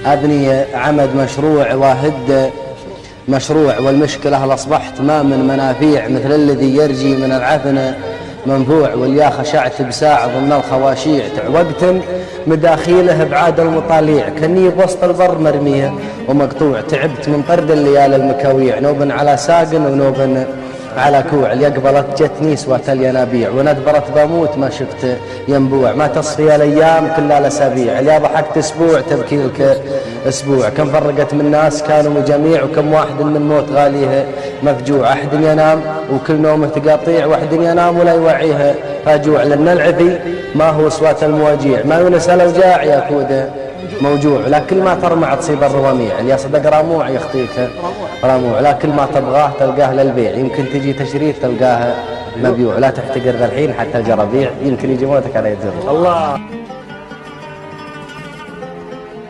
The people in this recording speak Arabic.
أبني عمد مشروع واهد مشروع، والمشكلة أصبحت ما من منافيع مثل الذي يرجي من العفن منفوع، واليا خشعت بساع ضمن الخواشيع تعوقت مداخيله بعاد المطاليع، كني بوسط البر مرمية ومقطوع، تعبت من طرد الليالي المكاويع، نوب على ساق ونوب على كوع، ليقبلت جتني سوة الينابيع، وندبرت بموت ما شفت ينبوع، ما تصفي الأيام كلها الأسابيع، اللي ضحكت أسبوع تبكي لك أسبوع، كم فرقت من ناس كانوا جميع، وكم واحد من موت غاليه مفجوع، أحد ينام وكل نومه تقاطيع، واحد ينام ولا يوعيه فاجوع، لأن العفي ما هو صوات المواجيع، ما يونس الأوجاع يأخذ موجوع، لكن ما ترمع تصيب الرواميع، اللي يصدق راموع يخطيك راموع، لكن ما تبغاه تلقاه للبيع، يمكن تجي تشريف تلقاه مبيوع، لا تحتقر ذا الحين حتى الجرابيع، يمكن يجي موتك على يد الله.